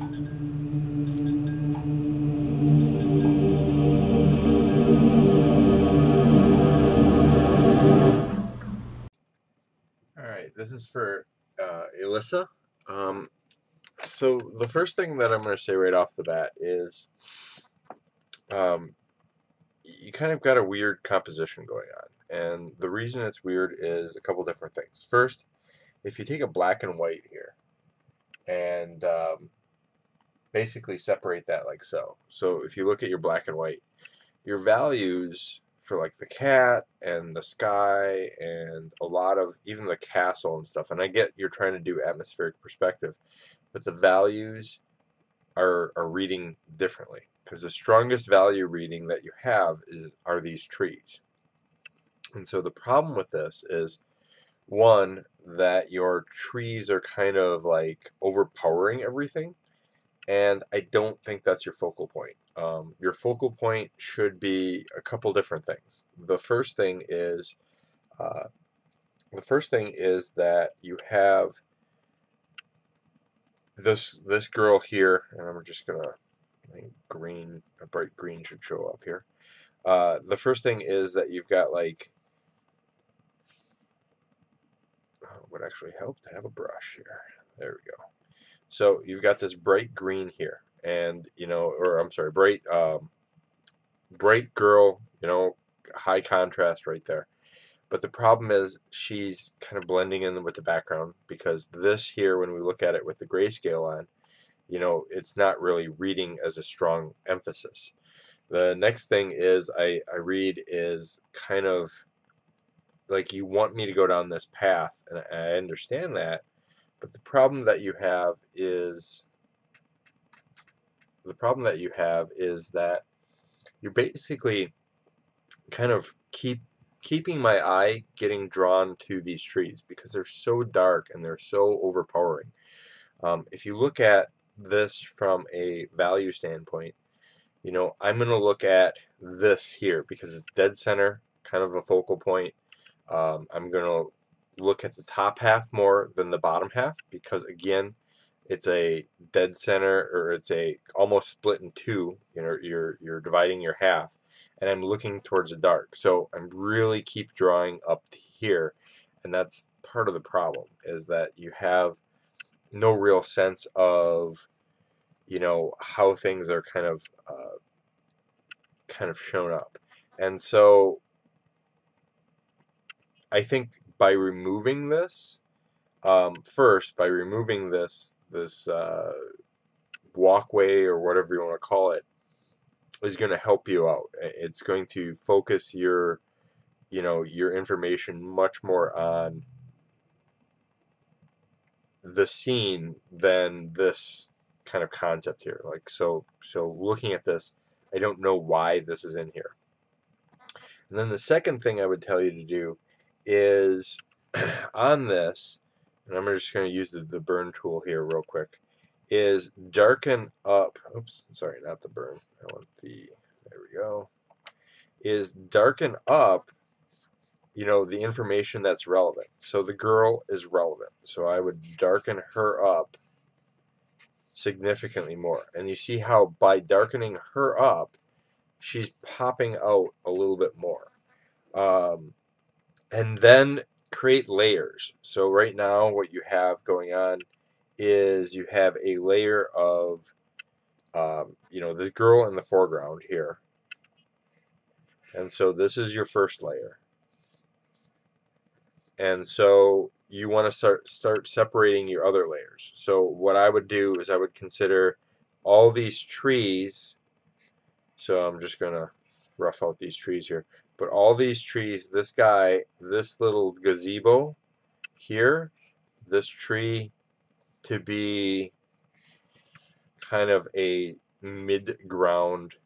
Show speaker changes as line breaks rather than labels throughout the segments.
All right, this is for Elisa. Um, so the first thing that I'm going to say right off the bat is um, you kind of got a weird composition going on. And the reason it's weird is a couple different things. First, if you take a black and white here and basically separate that like so. So if you look at your black and white, your values for like the cat and the sky and a lot of even the castle and stuff, and I get you're trying to do atmospheric perspective, but the values are reading differently because the strongest value reading that you have are these trees. And so the problem with this is one, that your trees are kind of like overpowering everything, and I don't think that's your focal point. Your focal point should be a couple different things. Uh, the first thing is that you have this girl here, and I'm just gonna green, a bright green should show up here. The first thing is that you've got like would actually help to have a brush here. There we go. So you've got this bright green here, and or I'm sorry, bright girl, high contrast right there. But the problem is she's kind of blending in with the background because this here, when we look at it with the grayscale on, it's not really reading as a strong emphasis. The next thing is I read is kind of like you want me to go down this path, and I understand that, but the problem that you have is that you're basically kind of keeping my eye getting drawn to these trees because they're so dark and they're so overpowering. If you look at this from a value standpoint, I'm going to look at this here because it's dead center, kind of a focal point. I'm going to look at the top half more than the bottom half because, again, it's a dead center, or it's a almost split in two. You're dividing your half, and I'm looking towards the dark. So I'm really keep drawing up to here, and that's part of the problem is that you have no real sense of how things are kind of shown up. And so I think by removing this, first by removing this walkway or whatever you want to call it, is going to help you out. It's going to focus your information much more on the scene than this kind of concept here. Like so looking at this, I don't know why this is in here. And then the second thing I would tell you to do is on this, and I'm just going to use the burn tool here real quick, is darken up, oops, sorry, not the burn, I want there we go, is darken up, the information that's relevant. So the girl is relevant, so I would darken her up significantly more. And you see how by darkening her up, she's popping out a little bit more. And then create layers. So right now what you have going on is you have a layer of the girl in the foreground here, and so this is your first layer, and so you want to start separating your other layers. So what I would do is I would consider all these trees, so I'm just gonna rough out these trees here, but all these trees, this guy, this little gazebo here, this tree, to be kind of a mid-ground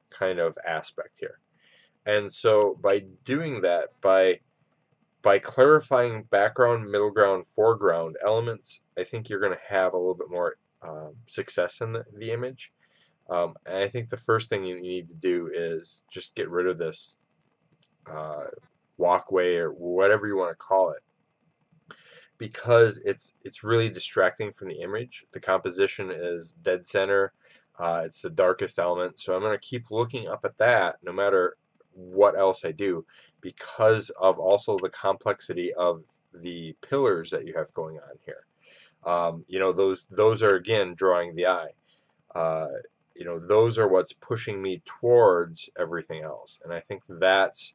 kind of aspect here. And so by doing that, by clarifying background, middle ground, foreground elements, I think you're going to have a little bit more success in the image. And I think the first thing you need to do is just get rid of this walkway or whatever you want to call it. because it's really distracting from the image. The composition is dead center. It's the darkest element, so I'm going to keep looking up at that no matter what else I do, because of also the complexity of the pillars that you have going on here. Those are again drawing the eye. Uh, those are what's pushing me towards everything else, and I think that's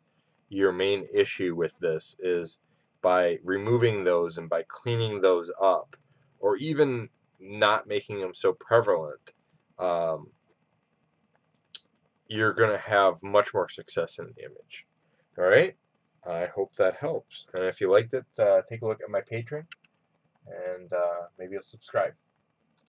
your main issue with this is by removing those and by cleaning those up, or even not making them so prevalent. Um, you're going to have much more success in the image. All right? I hope that helps. And if you liked it, take a look at my Patreon and maybe you'll subscribe.